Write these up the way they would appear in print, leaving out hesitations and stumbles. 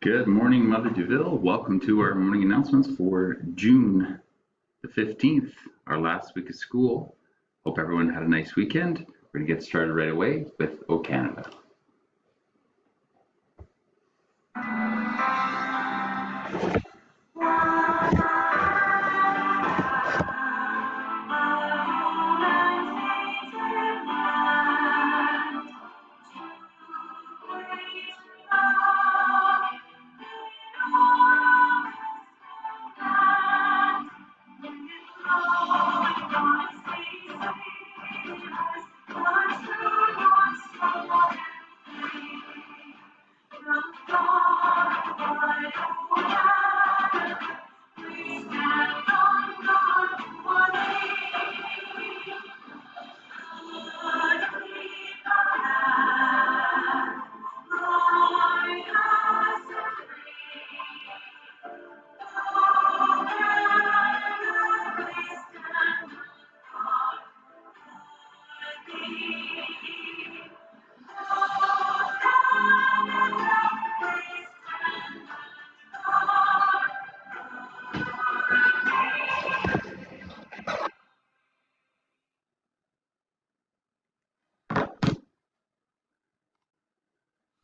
Good morning, Mother DeVille. Welcome to our morning announcements for June the 15th, our last week of school. Hope everyone had a nice weekend. We're going to get started right away with O Canada.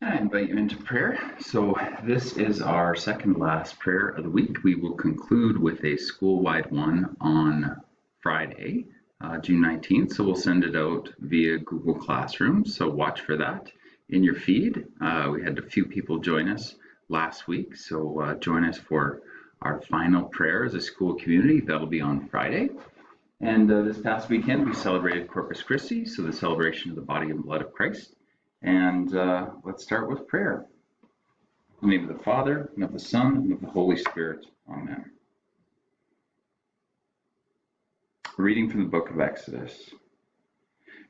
I invite you into prayer. So this is our second last prayer of the week. We will conclude with a school-wide one on Friday, June 19th. So we'll send it out via Google Classroom. So watch for that in your feed. We had a few people join us last week. So join us for our final prayer as a school community. That'll be on Friday. And this past weekend, we celebrated Corpus Christi, so the celebration of the body and blood of Christ. And let's start with prayer. In the name of the Father, and of the Son, and of the Holy Spirit. Amen. A reading from the book of Exodus.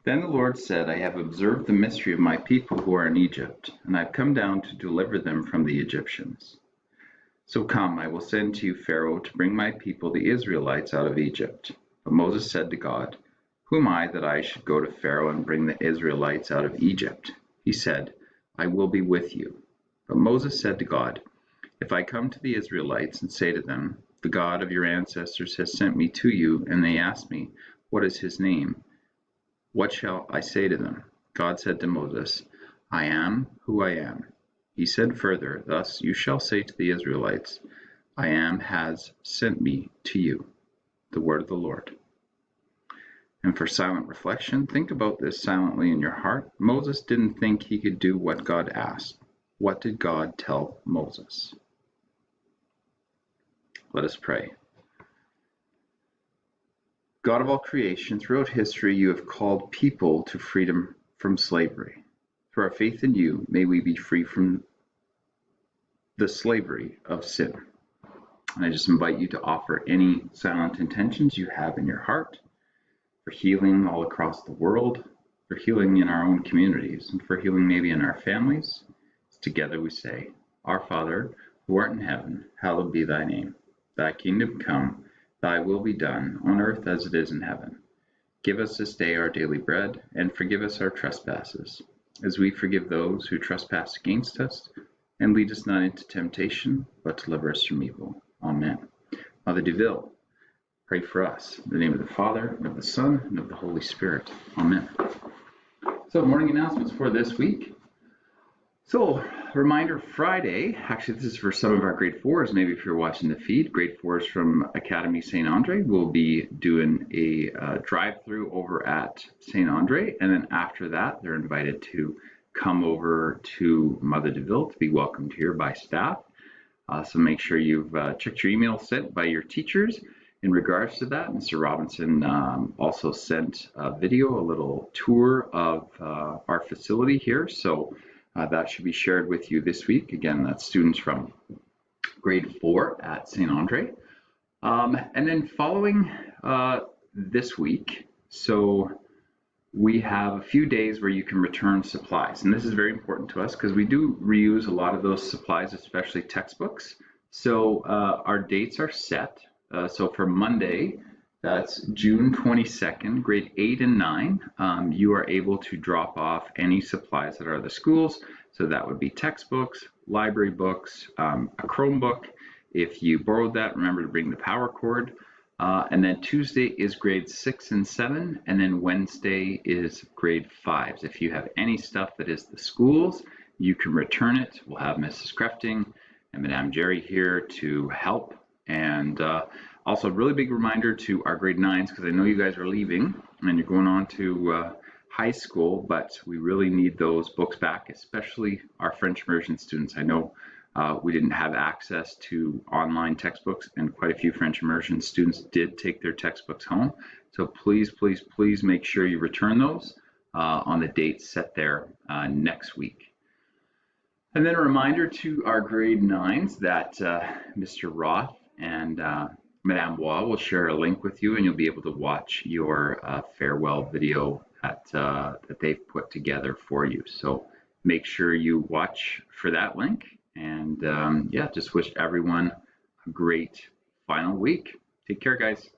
Then the Lord said, I have observed the mystery of my people who are in Egypt, and I have come down to deliver them from the Egyptians. So come, I will send to you Pharaoh to bring my people, the Israelites, out of Egypt. But Moses said to God, Who am I that I should go to Pharaoh and bring the Israelites out of Egypt? He said, I will be with you. But Moses said to God, If I come to the Israelites and say to them, The God of your ancestors has sent me to you, and they ask me, What is his name? What shall I say to them? God said to Moses, I am who I am. He said further, Thus you shall say to the Israelites, I am has sent me to you. The word of the Lord. And for silent reflection, think about this silently in your heart. Moses didn't think he could do what God asked. What did God tell Moses? Let us pray. God of all creation, throughout history you have called people to freedom from slavery. Through our faith in you, may we be free from the slavery of sin. And I just invite you to offer any silent intentions you have in your heart for healing all across the world, for healing in our own communities, and for healing maybe in our families. Together we say, Our Father, who art in heaven, hallowed be thy name. Thy kingdom come, thy will be done, on earth as it is in heaven. Give us this day our daily bread, and forgive us our trespasses, as we forgive those who trespass against us. And lead us not into temptation, but deliver us from evil. Amen. Mother DeVille, pray for us. In the name of the Father, and of the Son, and of the Holy Spirit. Amen. So, morning announcements for this week. So, reminder Friday, actually this is for some of our grade 4s, maybe if you're watching the feed, grade 4s from Academy St. Andre will be doing a drive-through over at St. Andre, and then after that they're invited to come over to Mother DeVille to be welcomed here by staff. So make sure you've checked your email sent by your teachers. In regards to that, Mr. Robinson also sent a video, a little tour of our facility here. So that should be shared with you this week. Again, that's students from grade 4 at St. Andre. And then following this week, so we have a few days where you can return supplies. And this is very important to us because we do reuse a lot of those supplies, especially textbooks. So our dates are set. So for Monday, that's June 22nd, grade 8 and 9, you are able to drop off any supplies that are at the schools. So that would be textbooks, library books, a Chromebook. If you borrowed that, remember to bring the power cord. And then Tuesday is grades 6 and 7, and then Wednesday is grade 5s. If you have any stuff that is the school's, you can return it. We'll have Mrs. Crafting and Madame Jerry here to help. And also a really big reminder to our grade 9s, because I know you guys are leaving and you're going on to high school, but we really need those books back, especially our French immersion students. I know we didn't have access to online textbooks, and quite a few French immersion students did take their textbooks home. So please, please, please make sure you return those on the date set there next week. And then a reminder to our grade 9s that Mr. Roth and Madame Bois will share a link with you, and you'll be able to watch your farewell video that they've put together for you. So make sure you watch for that link. And yeah, just wish everyone a great final week. Take care, guys.